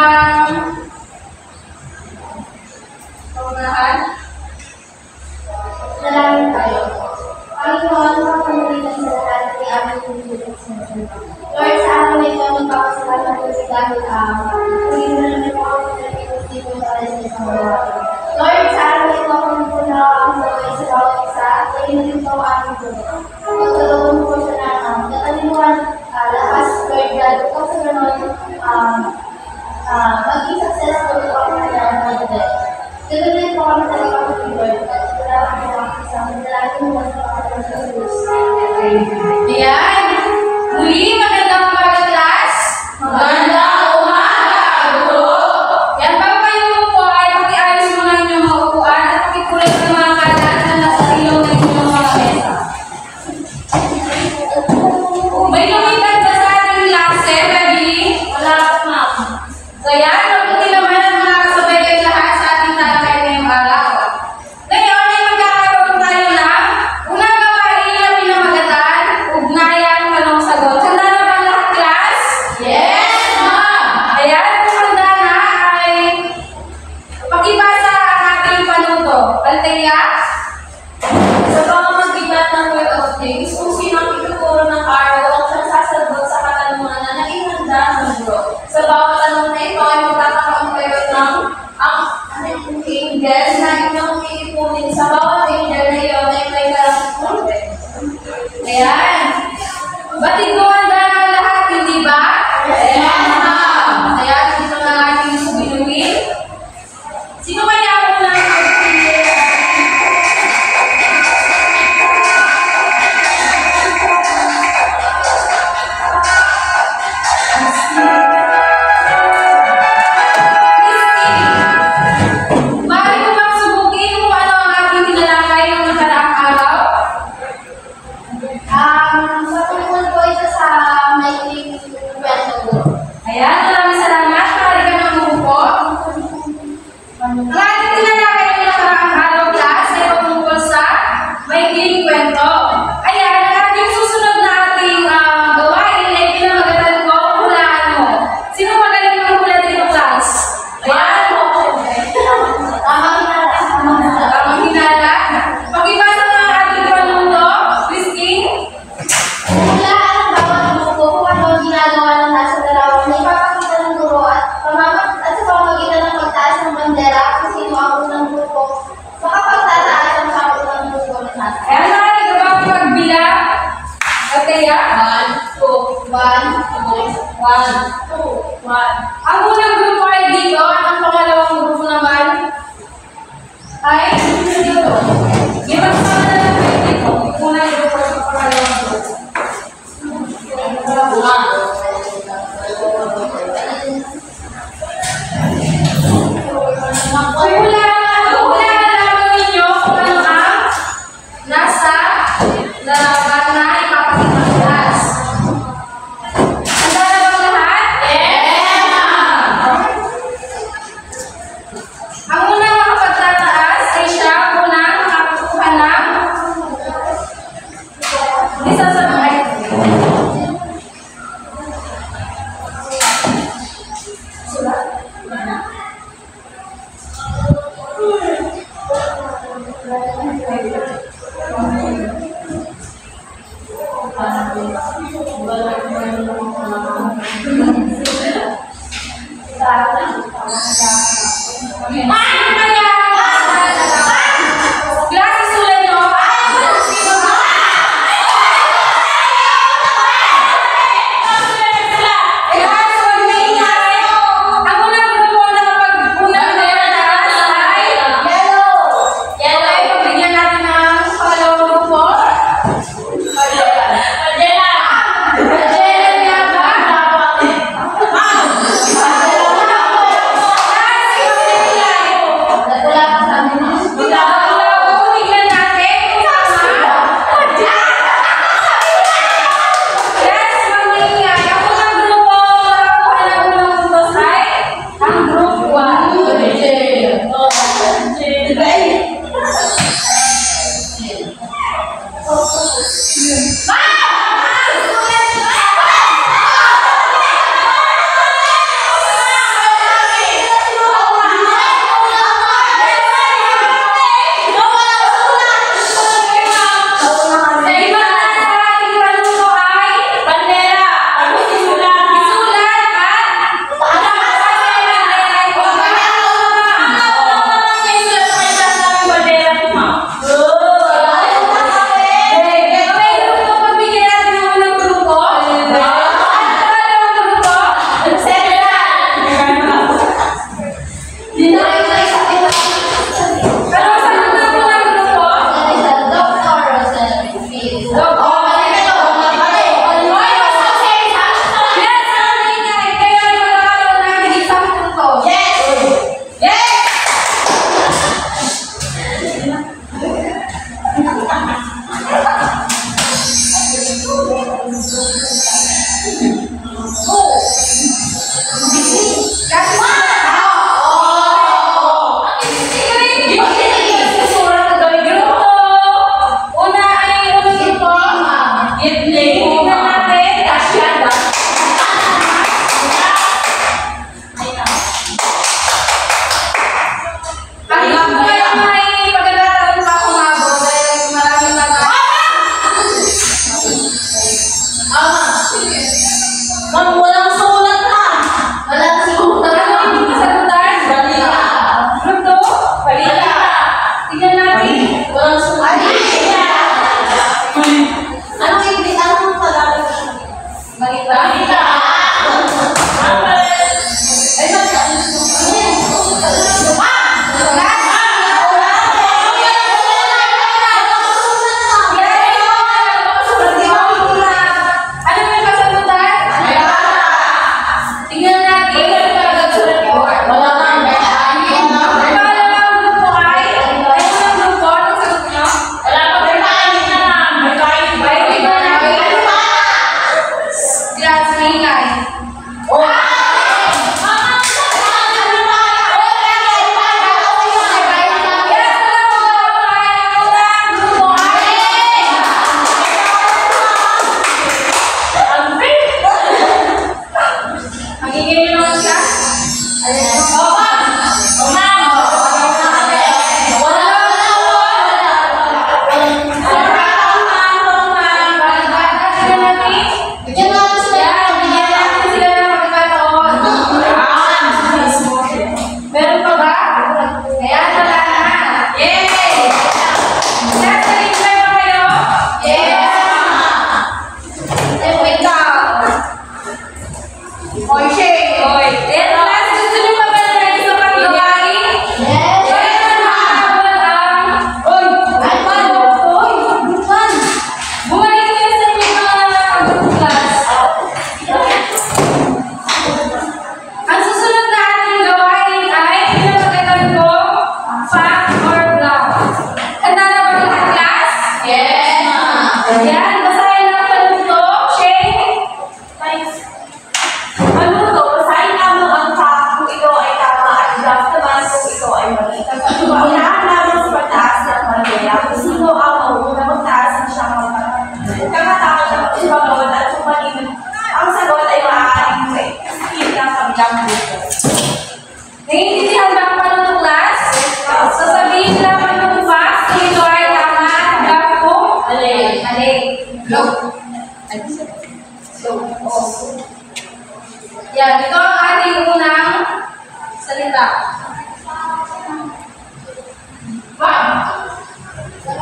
bang paunahan? Dalangin tayo. Panginoon, mapapalitan sa lahat ay aming pinipilit sa mga. Lord, sa araw na ito, magpapasalamat ko sa dahil hindi mo naman po ako pinag-iutin para sa isang gawain. Lord, sa araw na ito, kung muna ako sa mga isa bawat isa, ay naging po aming tulong. Magkaroon po sa nanang, natalimuhan lakas, Lord God, kung sa ganon, maging successful po ang kanilang pagdating. Gagawin po kami talaga po ni Lord God. Salamat po ang isang dalangin mo sa mga Jesus. Ayan. Muli, magandang umaga, class. Magandang umaga, guro. Yan, bago kayo po ay pakiayos muna inyong mga upuan at pakipulit ng mga kalat na nasa ilaw ng inyong mga mesa. May lumitan ba sa ating klase? Ready? Wala po, ma'am. So yan, mabuti naman ang mga kasabay kayo lahat sa ating talakay ngayong araw. Ngayon ay magkakaroon tayo ng unang gawain na pinamagatan, ugnayan, tanong-sagot. Handa na ba lahat, class? Yes, ma'am! Ayan, kung handa na ay pakibasa ang ating panuto. Althea? Sa pamamagitan ng Word of Things, kung sino ang ituturo ng araw at siyang sasagot sa katanungan na naging handa ng guro. Sa bawat tanong na ito ay magkakaroon kayo ng angel na inyong iipunin sa bawat angel na iyon ay may karapatan. Ayan. Batid ko handa na lahat, hindi ba? Yes, ma'am. Ayan, dito na ating subinuin. Sino kaya ako na Sa tungkol po ito sa maikling kwento ko. Ayan, maraming salamat. Maaari ka nang umupo. Ang ating tinalakay ng nakaraang araw, class ay patungkol sa maikling kwento. Ayan, ang ating susunod na ating gawain ay pinamagatan ko, hulaan mo. Sino magaling ng hula dito, class? Ayan. Tamang hinala. Pakibasa ng ating panuto, Christine. Hulaan ang bawat grupo kung ano ang ginagawa ng nasa dalawa na ipapakita ng guro at sa pamamagitan ng pagtaas ng bandera kung sino ang unang grupo makapagtataas ang sa unang grupo ng nasa. Ayan, maaari ka ba magbilang? Althea? 1, 2, 1, 2, 1. Ang unang grupo ay dito, at ang pangalawang grupo naman ay dito. May magsama na lang kayo dito. Yung unang grupo at ang pangalawang grupo. Hula lang ninyo kung ano ang nasa larawan na ipapakita ng class. Handa na bang lahat? Yes, ma'am! Ang unang makapagtataas ay siya unang makakuha ng isa sa mga klase sulat nyo. Ang unang grupo na kapag-unang nagtataas ay Yellow! okay, pagbigyan natin ng pangalawang grupo. Magellan nga ba?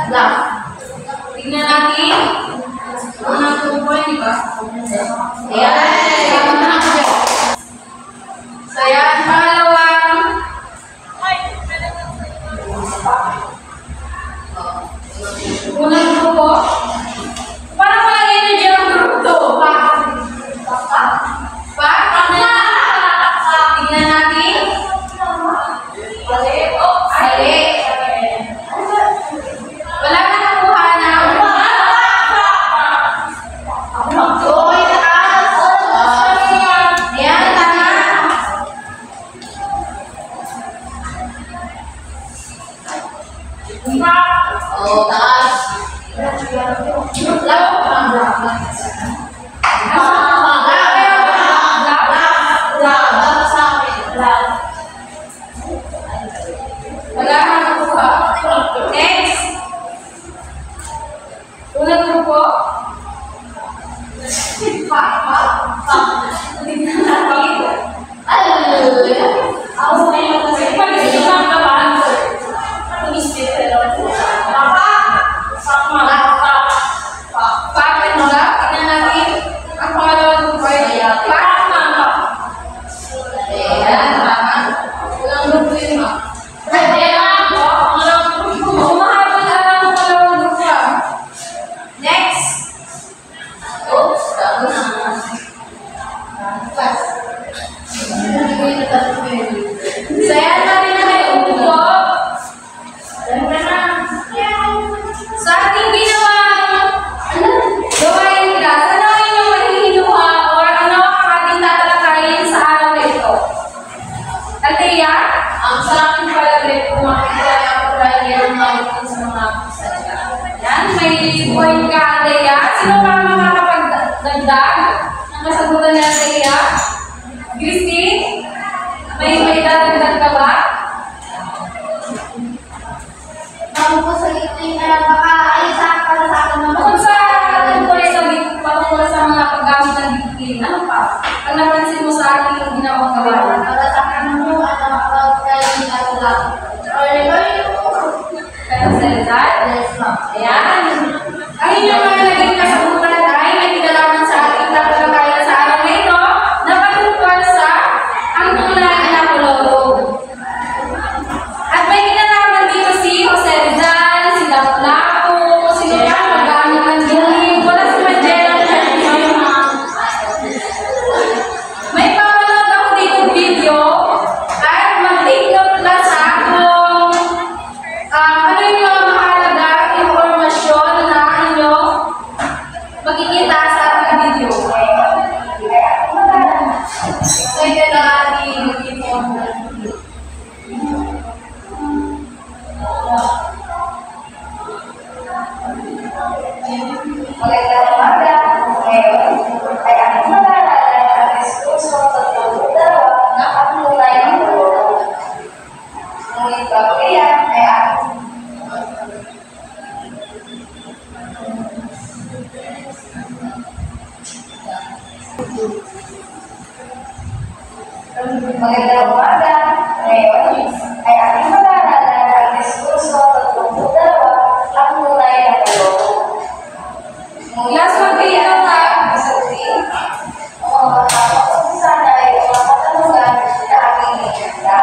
Love. Tignan natin. Unang grupo, di ba? Ayan. So, yan. Pangalawang. Unang grupo. Parang walang energy ang group to. Tignan natin. Ali. Wala na nakuha na. Oy, taas. Ayan, tama. Oh, taas. Wala na nakuha. Next. Unang grupo. Tignan natin. Ang pangalawang grupo ay ayan, tama. Walang grupo yun, ma. Umahabol na lang ang pangalawang grupo. Next. Oops, tama na. Pass. So, ayan natin na kayo grupo. Sa ating gawain class, ano ang inyong mahihinuha or ano ang ating tatalakayin sa araw na ito? Althea, sa akin pala ulit kung makikita ang pagkakaroon ng sa mga salita. Yan, may point ka, Althea. Sino pa makakapagdagdag ng kasagutan ni Althea? Christine, may dadagdag ka ba? Ako po sa ito baka ay sa akin naman. Kung sa patungkol sa mga paggamit ng dikitin, ano pa? Ang napansin mo sa akin yung ginawang gawain? Kaya sa Rizal? Ayan. Ang inyong mga naging kasagutan ay may kinalaman sa ating tatalakayan sa araw na ito na patungkol sa ang tunay na kuloro. At may kinalaman dito si Jose Rizal, si Lapu-Lapu, sino pa magamit ng dikitin, wala si Magella. May papanood ako dito video at mag-take note lang sa akong ano yung mga mahalagang impormasyon na inyong makikita sa ating video. So, ito na ating mag-inform. Magandang umaga. Ngayon, ay aking mag-aalala ang diskurso sa pagdudarawa na patunay ng kuloro. Ngunit bago iyan ay aking magandang umaga. Ngayon, ay aking mag-aalala ang diskurso sa pagdudarawa na patunay ng kuloro. Last one kayo na masagutin. Sana ay mga katanungan na aking inyanda.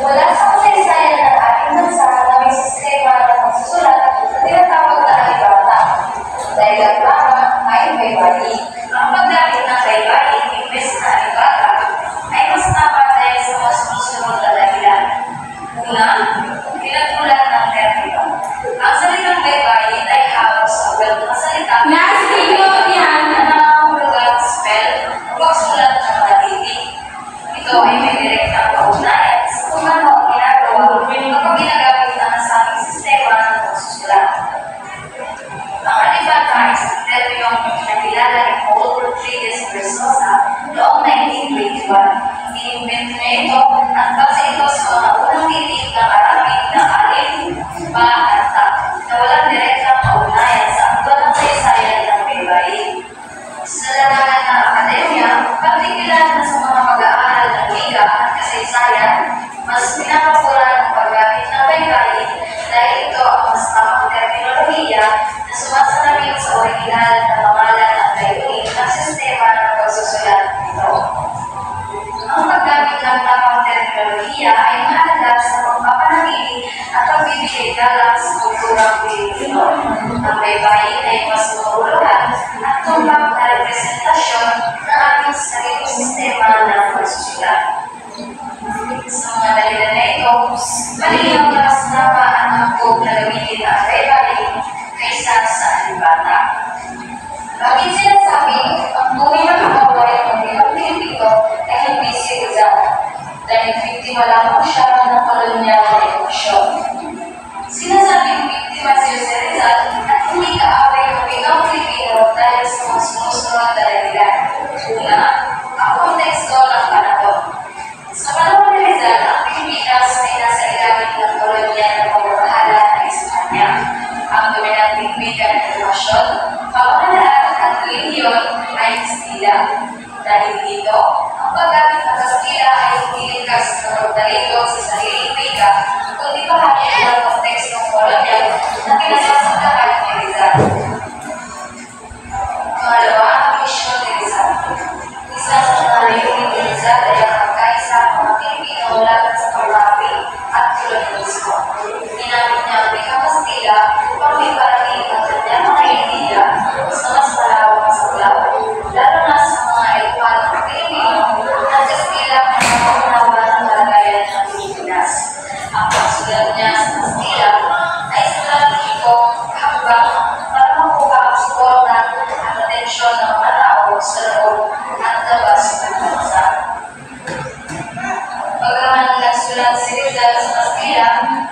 Wala sa kasaysayan ng ating bansa na may sistema ng pagsusulat na tinatawag na alibata. Dahil ang tama ay baybayin. Ang paggamit ng baybayin imbes na alibata ay mas tapat dahil sa mas susunod na dahilan. Una, pinagmulan ng termino. Ang salitang baybayin ay hawak sa ugat ng salita. Last video yan na hulugan, spell, pagsulat ng matitig. Ito ay may direktang kaugnayan sa kung ano ng pagsusulat. Sa mga dalilan na ito, malinaw na mas tama ang hangkog na gamitin ang array kaysa sa alibata. Bakit sinasabi, ang tunay na kawawayan ng Pilipino dito ay hindi si Rizal, dahil biktima lamang siya ng kolonyal na emosyon. Sinasabing biktima si Jose Rizal at hindi kaaway ng Pinoy Pilipino dahil sa mga sumusunod na dahilan. Una, ang konteksto ng panahon. Sa panahon ni Rizal, ang Pilipinas ay nasa ilalim ng kolonyal na pamamahala ng Espanya. Ang dominanting wika ng edukasyon, pamahalaan at relihiyon ay Kastila. Dahil dito, ang paggamit ng Kastila ay hindi likas na magdalito sa sariling wika, kundi bahagi ng kontekstong kolonyal na pinasasagahan ni Rizal. Pangalawa, ang misyon ni Rizal. Isa sa mga layunin ni Rizal ay ang pagkaisa ng mga Pilipino laban sa paglapi at kolonyalismo. Ginamit niya ang wikang Kastila upang may parating ang kanyang mga ideya sa mas malawak na saklaw, lalo na sa mga eluhan ng Pilipino at Kastila ang nakaunawa ng kalagayan ng Pilipinas. Ang pagsulat niya sa Kastila ay stratehikong hakbang para makuha ang suporta at atensyon ng mga tao sa loob at labas ng bansa. Bagaman nagsulat si Rizal sa Kastila,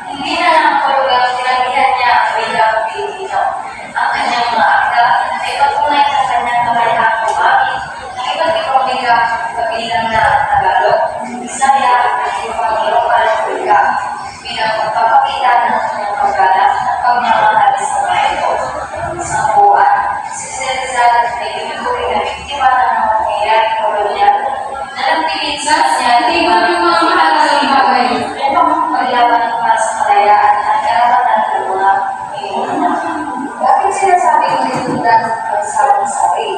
hindi na nakapulugang tinagdihan niya ang wikang Pilipino. Ang kanyang mga akda ay patunay sa kanyang kamalihang gumamit ng iba't ibang wika kabilang na Tagalog, Bisaya at ibang lokal na wika bilang pagpapakita ng kanyang paggalang at pagmamahal sa mga ito. Sa buwan, si Rizal ay tinuturing na biktima ng mga pangyayaring kolonyal na nagpilit sa niya Tingnan yung mga mahalagang bagay. upang maglaban para sa kalayaan at karapatan ng mga Pilipino. Bakit sinasabing lipunan ng pagsawang-sabi?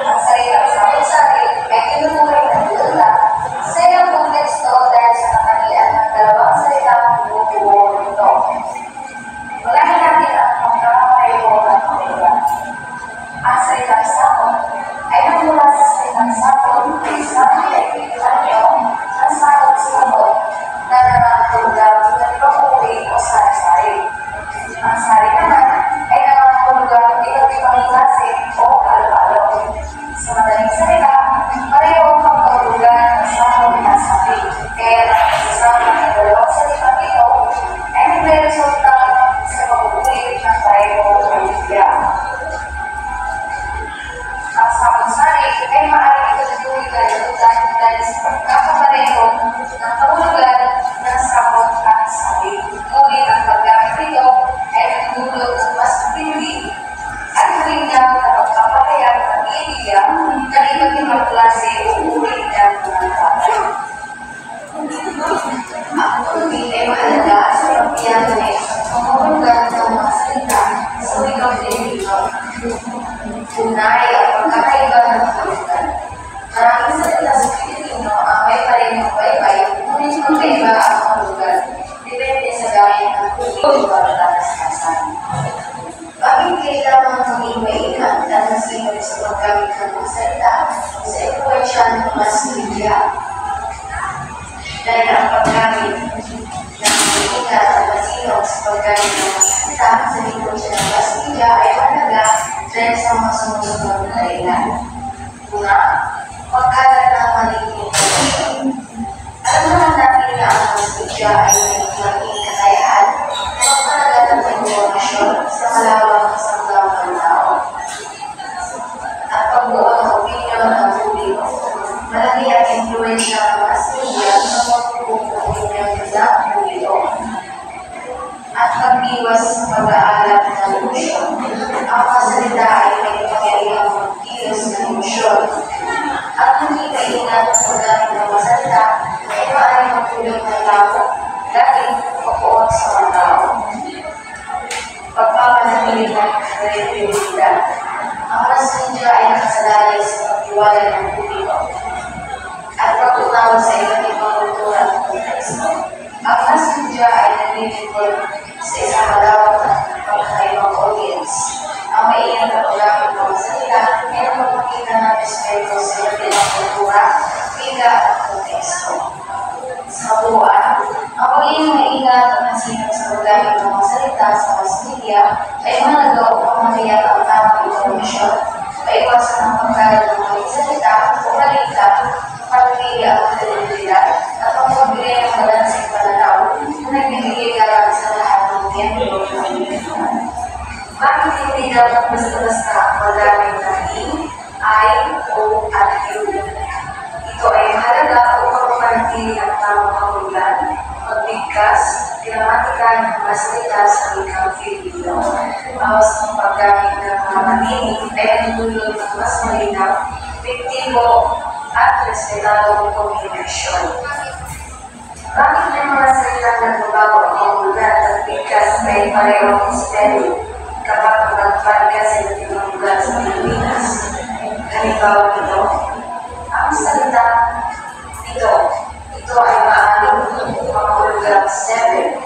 Ang salitang sawang-sabi ay tinuturing ng lula sa ilang konteksto dahil sa katangian ng dalawang salitang bumubuo nito. Walahin natin ang pagkakapareho ng pangyayaran. Ang salitang sakon ay nagmula sa salitang sakon ay sakon ay pinagkanyo ng sakon sa labot na nangangahulugan ng pag-uwi o sari-sari. Ang sari naman ay nangangahulugan ng iba't ibang klase o halo-halo. Sa madaling salita, pareho ang pagkahulugan ng sakon at sabi. Kaya ang pagsasama ng dalawang salitang ito ay nagre-resulta sa pag-uwi ng pareho o idea. Ang sakon-sari ay maaaring ituloy dahil sa pagkakapareho ng kahulugan ng sakon at sari. Ngunit ang paggamit nito ay nagdulot ng mas matindi at malinaw na pagpapahayag ng ideya ng iba't ibang klase o uri ng mga bagay. Ang tuloy ay mahalaga sa pagpiyano ng isang pangahulugan ng mga salita sa wikang Pilipino. Tunay ang pagkakaiba ng kahulugan. Maraming salita sa Pilipino ang may parehong baybay, ngunit magkaiba ang kahulugan. Depende sa gaya ng Pilipino at katastasan. Bakit kailangan maging maingat at masinag sa paggamit ng mga salita sa influensya ng mass media? Dahil ang paggamit ng maingat at masinag sa paggamit ng mga salita sa influensya ng mass media ay mahalaga dahil sa mga sumusunod na dahilan. Una, pagkalat ng maling information. Alam naman natin na ang mass media ay may malaking kakayahan na magpanagat ng informasyon sa malawak na sanggaw ng tao. At pagbuo ng opinion ng publiko, malaki ang influensya ng mass media sa pagbuo ng opinion ng publiko. At pag-iwas sa pag-aalap ng emosyon. Ang kasalita ay may kapangyarihang magkilos ng emosyon. At hindi maingat sa paggamit ng masalita ay maaaring magtulog ng tao dahil pagbuot sa mga tao. Pagpapanatili ng kredibilidad. Ang mass media ay nakasalalay sa pagtiwala ng publiko at pag-unawa sa iba't ibang kultura at konteksto. Ang mass media ay naglilingkod sa isang malawak at pagkakaibang audience. Ang maingat na paggamit ng salita ay nagpapakita ng respeto sa iba't ibang kultura ay mahalaga upang matiyak ang tamang informasyon, maiwasan ang pagkalat ng mga salita o balita, pagpili ang kredibilidad, at ang pagbigay ng balanseng pananaw na nagbibigay garanti sa lahat ng miyembro ng komunidad. Bakit hindi dapat basta-basta magamit ng in, I, O, at you? Ito ay mahalaga upang mapanatili ang tamang kahulugan, pagbigkas, gramatikal ng mga salita sa wikang Filipino. Bawas ng paggamit ng mga maninig ay nagdulot ng mas malinaw, epektibo, at respetadong komunikasyon. Bakit may mga salitang nagbabago ang kahulugan at bigkas ay parehong spelling kapag magpapalga sa ilang lugar sa Pilipinas? Halimbawa nito, ang salita ito ay maaaring makahulugang 7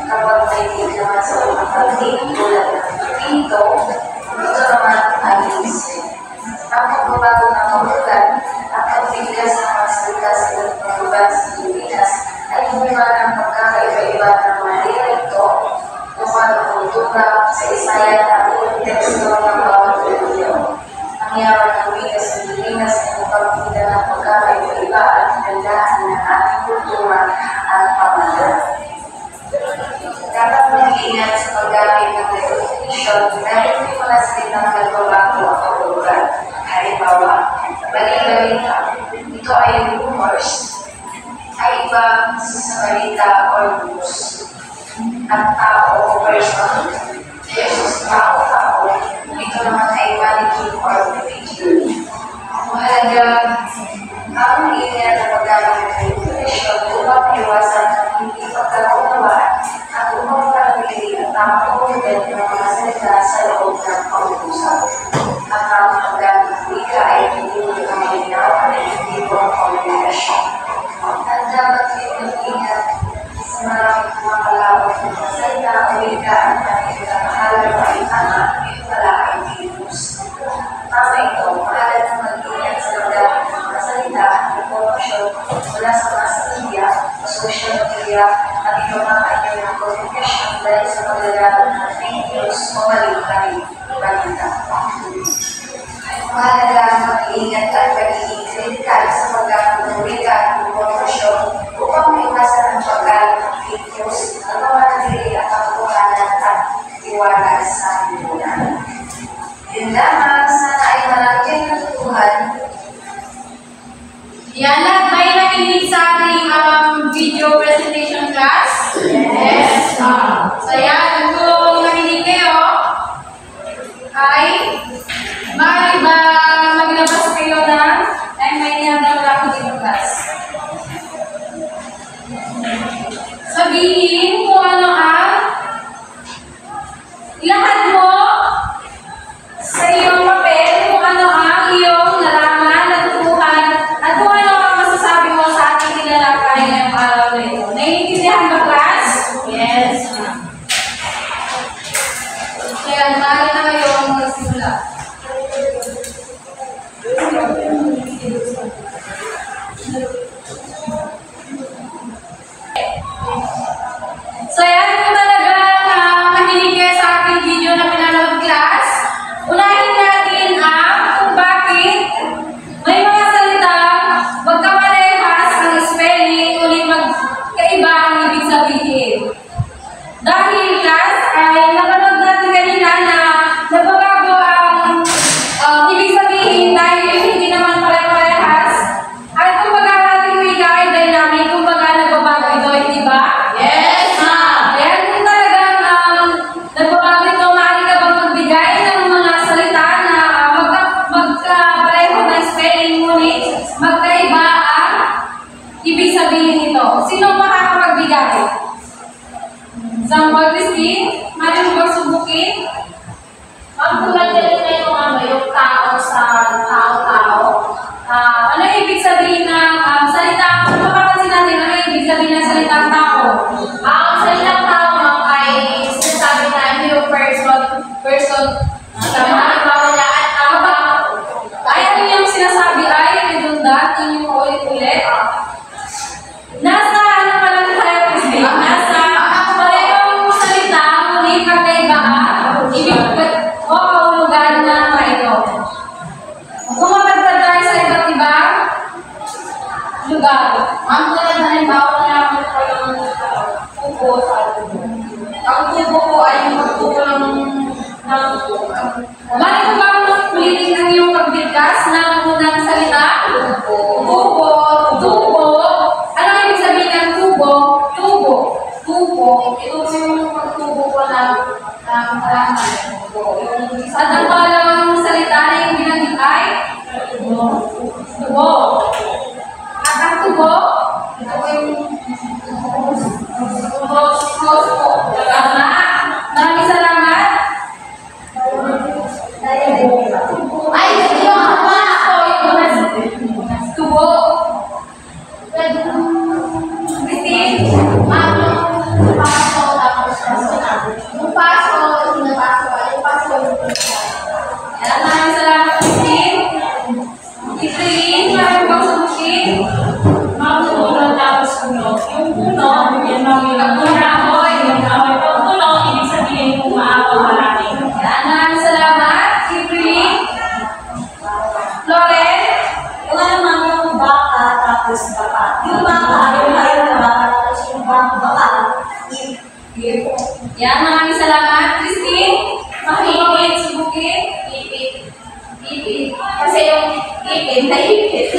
kapag may tignaman sa unang pagting tulad ng pinto, ito naman ay isip. Ang pagbabago ng kahulugan at pagbiglas ng mga salita sa ilang lugar sa Pilipinas ay gumawa ng pagkakaiba-iba ng mga dialekto, lupa ng kultura, sa isayan at konteksto ng bawat relihiyon. Ang yaman ng wika sa Pilipinas ay magpapakita ng pagkakaiba-iba at kagandahan ng ating kultura at pamahalaan. Dapat mag-iingat sa paggamit ng definition dahil may mga salitang nagbabago ang kahulugan. Halimbawa, bali-balita, ito ay rumors, ay iba sa balita or news. At tao o person versus tao-tao, ito naman ay mannequin or video. Mahalaga ang linya na paggamit ng definition upang iwasan ang hindi pagkakaunawaan at upang panatili ang tamang kahulugan ng mga salita sa loob ng pag-uusap. Ang tamang paggamit ng wika ay hindi ang malinaw at epektibo ang komunikasyon. At dapat mag-ingat sa maraming mga kalawak ng mga salita o wika at ang mahalaga ay tama at wala ay virus. Tama ito, mahalaga mag-ingat sa paggamit ng mga salita at informasyon mula sa mass media o social media at ito mga kanyang ng komunikasyon dahil sa paglalaan ng fake news o maling balita. Mahalaga ang mag-iingat at pagiging kritikal sa paggamit ng wika at informasyon upang maiwasan ang paggamit ng fake news at mapanatili ang katotohanan at tiwala sa lipunan. Yun lamang, sana ay marami kayong natutuhan. Yan lahat ba yung nakinig sa ating video presentation class? Yes, ma'am. So yan, kung nakinig kayo, ay maaari ba maglabas kayo ng may niyandang ako dito class? Sabihin kung ano ang ilahad mo sa iyong papel kung ano ang iyong nalaman, natutuhan, at kung ano ang masasabi mo sa ating tinalakay ngayong araw na ito. Naiintindihan ba, class? Yes, ma'am. Kaya, maaari na kayong magsimula. So, yan kung talagang nakinig kayo sa ating video na pinanood, class. Unahin natin ang kung bakit may mga salitang magkaparehas ang spelling, ngunit magkaiba ang ibig sabihin. Dahil, class, ay napanood natin kanina na nababago ang ibig sabihin dahil hindi naman pare-parehas. At kung baga natin wika ay dynamic, kung baga nagbabago ito, hindi ba? Yes, ma'am! Ayan, kung talagang nagbabago ito, maaari ka bang magbigay ng mga salita na magkapareho ng spelling, ngunit magkaiba ang ibig sabihin nito? Sino makakapagbigay? Example, Christine, maaari mo bang subukin? Ang tulad nila yung tao sa tao-tao. Ano yung ibig sabihin ng salita? Kung mapapansin natin, ano yung ibig sabihin ng salitang tao? Ang salitang tao ma'am ay sinasabi na ito yung person. Tama, halimbawa niya at tama. Ay, ano yung sinasabi ay redundant, yung ulit-ulit? Nasa ano pa lang tayo, Christine? Nasa parehong salita, ngunit magkaibaan lugar. Ang tulad na halimbawa na tubo sa tubo. Ang tubo po ay yung pagtubo ng mali ko bang ulitin ang iyong pagbigkas ng unang salita? Tubo. Tubo. Ano ang ibig sabihin ng tubo? Tubo. Tubo. Ito po yung pagtubo ko ng halaman. At ang pangalawang salita na yung binanggit ay tubo. At ang tubo, ito po yung tama. Maraming salamat. Ay, yung apa. Tubo. Christine. Paso, tapos yung paso, yung paso. Yan, maraming salamat, Christine. Christine, maraming bang sabukin? Puno tapos puno. Yung puno, yan ang kahoy. Yung kahoy pag puno, ibig sabihin kung maapaw marami. Yan, maraming salamat. Kipri. Loren. Kung ano man yung baka tapos baka. Yung baka, yung hayop na baka tapos yung baka. Yan, maraming salamat. Christine. Mahigit, subukin. Ipit. Ipit. Kasi yung ipit na ipit.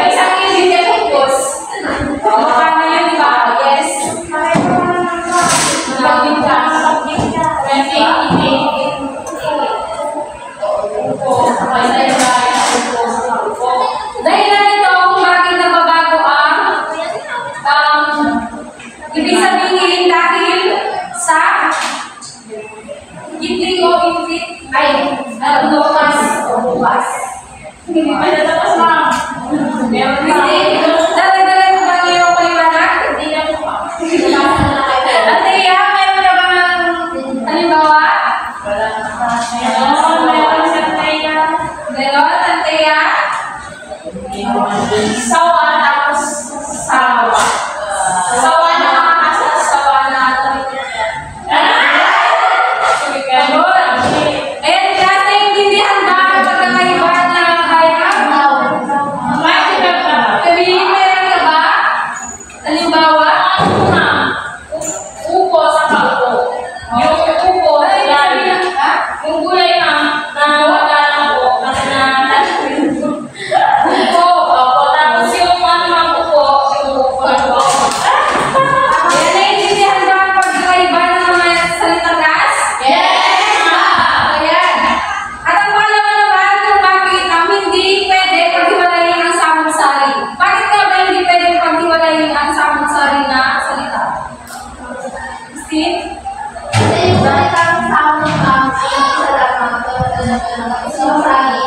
Isang ipit na focus. Mukha na yun, di ba? Yes. Magbigkas. Kasi ipit. Dahilan nito kung bakit nababago ang ibig sabihin dahil sa gitling o infit ay bukas o bukas. Hindi pa natapos, ma'am. Dala-dala mo ba ngayong paliwanag? Hindi na po. Ateya, meron na ba halimbawa? Meron sa tayo. Meron, Ateya? Sawa tapos sawa. Sawa na makakasa, sawa na Ganon. Ayan, klase, intindihan ba ang pagkakaiba ng hayop? Sabihin, meron ka ba? Halimbawa? Upo sa kaupo. Yung upo, yung gulay na wala na po. Kasi upo. Opo, tapos yung ang upo, yung upo. Ayan, naiintindihan ba ang pagkakaiba ng mga salitang gas? Ayan. At ang pangalawa naman kung bakit hindi pwede paghiwalayin ang samot-sari. Bakit nga ba hindi pwede paghiwalayin ang samot-sari na salita? Steve? Kasi yung salitang sound isa lamang isang sari.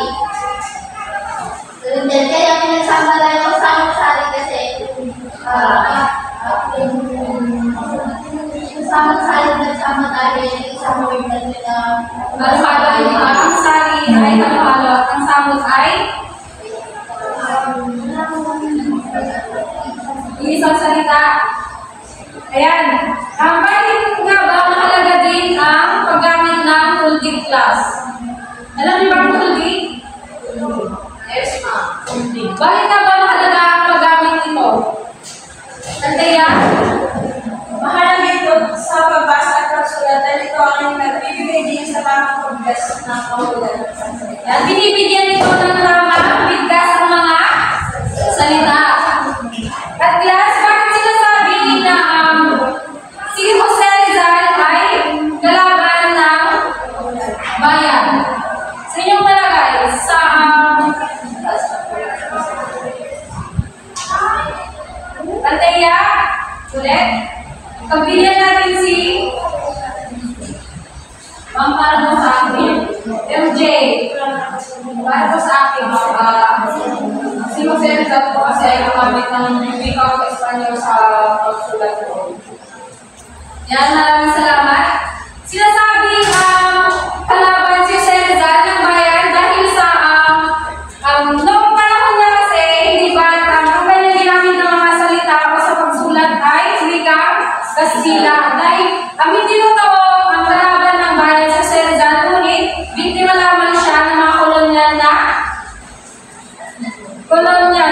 Kaya pinagsama lang yung sound sari kasi yung sound sari nagsama tayo yung isang word na nila. Halo-halo ang sari ay halo-halo at ang samot ay yung isang salita. Ayan. Bakit nga ba mahalaga din ang paggamit ng holding class? Alam niyo ba ang holding? Yes, ma'am. Bakit nga ba mahalaga ang paggamit nito? Anteya? Mahalaga ito sa pagbasa at pagsulat dahil ito ang nagbibigay din sa tamang paggas ng kahulugan ng salita. Yan, binibigyan nito ng tamang bigkas ang mga salita. At class, bakit sinasabi na si Jose Rizal ay kalaban ng bayan? Sa inyong palagay, sa Anteya, ulit, pagbigyan natin si Ma'am, para mo sa akin, MJ, para mo sa akin, si Jose Rizal po kasi ay gumamit ng wikang Espanyol sa pagsulat ko. Yan, maraming salamat. Sinasabi kalaban si Jose Rizal ng bayan dahil sa noong panahon niya kasi, hindi ba, ang kanyang ginamit ng mga salita o sa pagsulat ay wikang Kastila. Dahil hindi totoo ang kalaban ng bayan sa Jose Rizal, ngunit biktima lamang siya ng mga kolonyal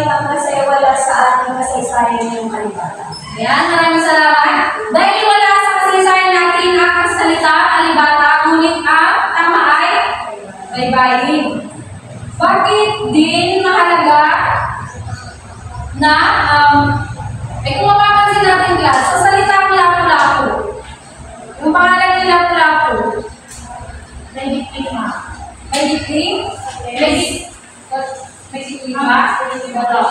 ang kasi wala sa ating kasaysayan yung kalibatan. Ayan, maraming salamat. Dahil wala sa kasaysayan natin ang salita, alibata, ngunit ang tama ay baybayin. Bakit din mahalaga na, kung mapapansin natin class, sa salitang lapu-lapu, yung pangalan ni lapu-lapu, May diktima. may dikling? May dikling ba? Wala.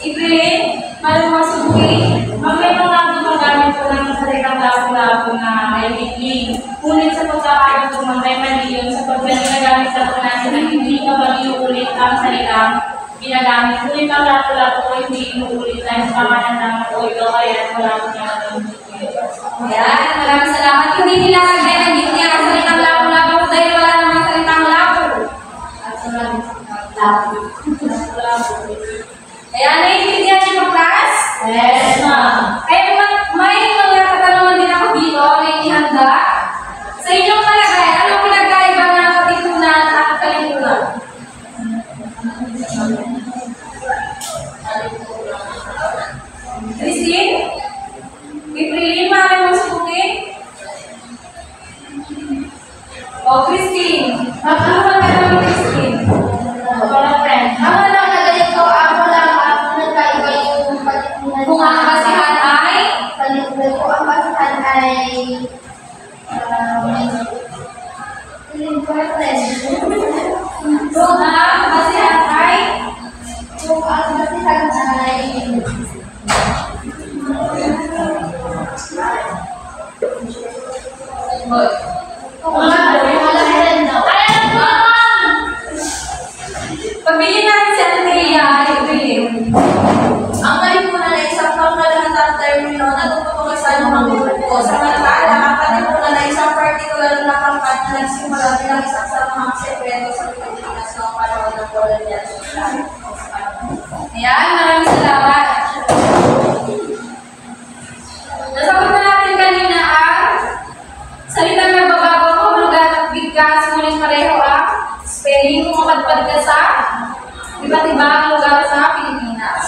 Evelyn, malumasuki, May mga gumagamit po ng salitang lapu-lapu na may bigling. Ngunit sa pagkakataon po may mali yun sapagkat ginagamit sa po natin na hindi kapag iuulit ang salitang ginagamit. Ngunit ang lapu-lapu po hindi inuulit dahil sa pangalan po ito kaya wala po niya ayan, maraming salamat. Hindi nila nag-edit niya ang salitang lapu-lapu dahil wala namang salitang lapu. Ayan, naiintindihan niyo po, class? Yes, ma'am. Kaya may mga katanungan din ako dito na inihanda. Sa inyong palagay, anong pinagkaiba ng katipunan at kalipunan? Christine? April, maaari mo subukin? O, Christine. Ano ba naman Christine? Para friend. Ako lang nagalit ko, ako nagkaiba yung katipunan. Kung ang basihan ay? Kalipunan ko, ang basihan ay boyfriend. Kung ang basihan ay? Kung ang basihan ay kung ang friend daw. Pagbilin natin si Andrea, April. Ang kalipunan ay isang pangkalahatang termino na tumutukoy sa anumang grupo. Samantala, ang kalipunan ay isang partikular na pangkat na nagsimula bilang isang sa mga sekreto sa Pilipinas noong panahon ng kolonyal social. Ayan, maraming salamat. Nasagot na natin kanina ang salitang nagbabago ko, lugar at bigkas, ngunit pareho ang spelling kung mapadpad ka sa iba't ibang lugar sa Pilipinas.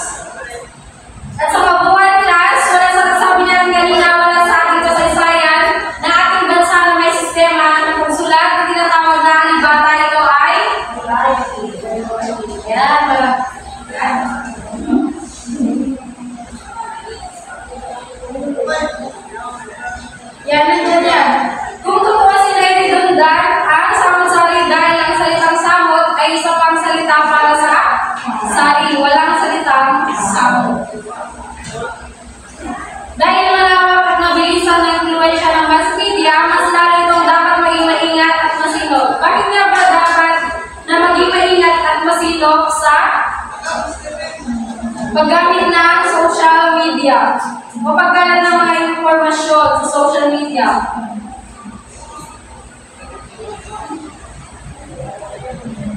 At sa kabuuan class, wala sa kasabi niya kanina, wala sa ating kasaysayan na ating bansa na may sistema ng pagsulat na tinatawag na alibata. Ito ay yan, yan, nandiyan yan. Kung totoo sila redundant, ang samot-sari dahil ang salitang samot ay isa pang salita para sa sari, walang salitang samot. Dahil malawak at mabilisan ng influensya ng mass media, mas lalo itong dapat maging maingat at masinop. Bakit nga ba dapat na maging maingat at masinop sa paggamit ng social media o pagkalat ng mga informasyon sa social media?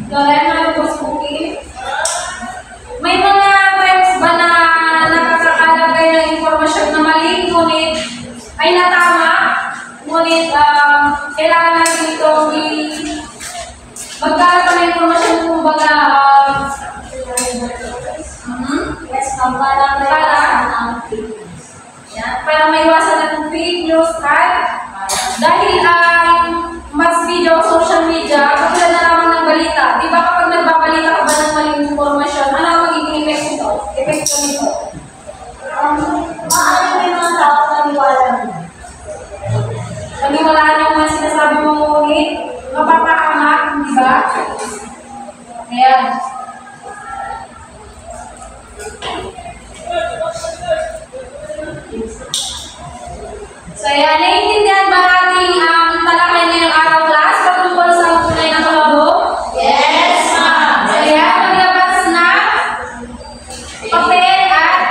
Kaya malubos-bukin. May mga webs ba na nakakakalap kayo ng informasyon na mali, ngunit ay natama, ngunit kailangan natin itong magkalat ng informasyon kumbaga para maiwasan natin fake news at dahil mass media o social media, katulad na lamang ng balita. Di ba kapag nagbabalita ka ba ng maling informasyon, ano ang magiging epekto nito? Maaari may mga tao naniwala mo. Paniwalaan yung mga sinasabi mo ngunit, mapapahamak, di ba? Ayan. So, ayan, naiintindihan ba natin ang talakay ngayong araw class patungkol sa tunay na palabok? Yes, ma'am! So, ayan, maglabas na papel at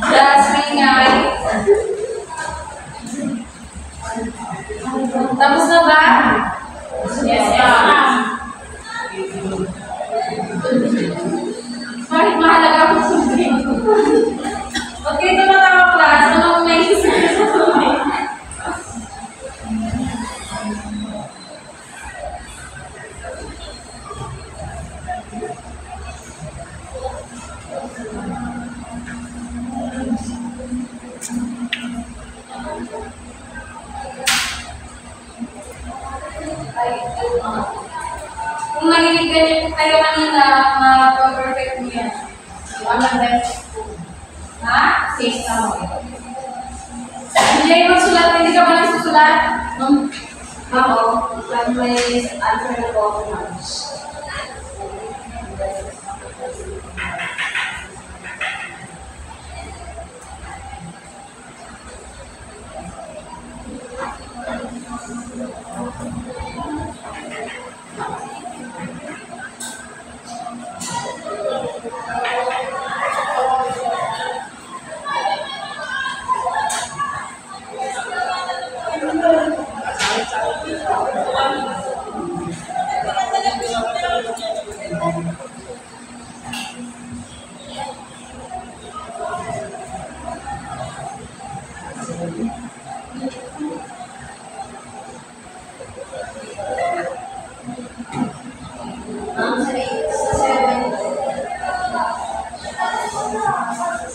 Jasmine nga. Tapos na ba? Yes, ma'am. Bakit mahalaga ang sundin? Okay, ito na tawag class. Ano kung naisip ko sa sundin? Kung nakinig ganyan po kayo kanina, ma-perfect mo yan. Ano best? Ha? Safe na mo. Hindi kayo magsulat, hindi ka ba nagsusulat? Ako, pag may answer na po ako na.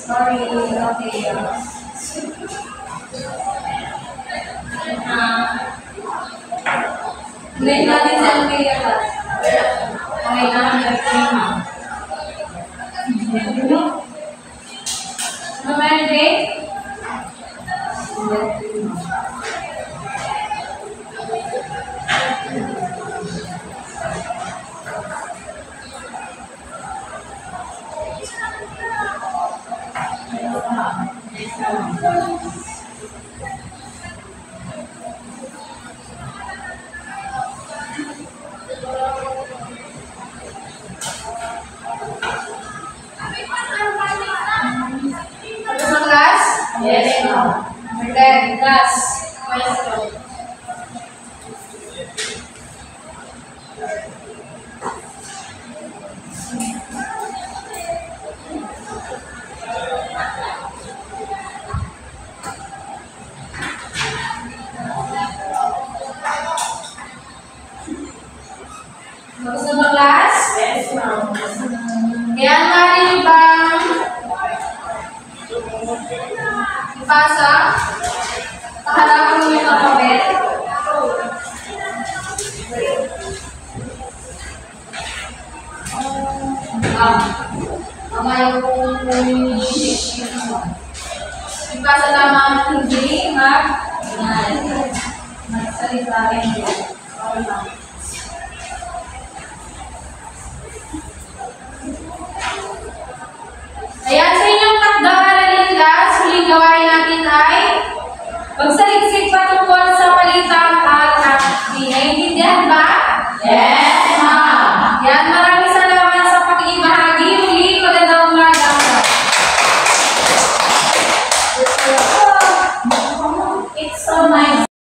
Sorry, okay. Grade natin sa LPA class. Okay na, ano ba yung grade? Tapos na class? Yes, ma'am. Okay, class. Question. Tapos na ba class? Yes, ma'am. Kaya natin bang ipasa? Tahalakan mo yung alphabet. Ama yung ipasa lamang hindi magsalita rin. Okay lang. Ayan, sa inyong takda-aralin class, huling gawain natin ay magsaliksik patungkol sa palitang at acting. Naiintindihan ba? Yes, ma'am. Yan, maraming salamat sa pakikibahagi. Muli, magandang umaga. It's so nice.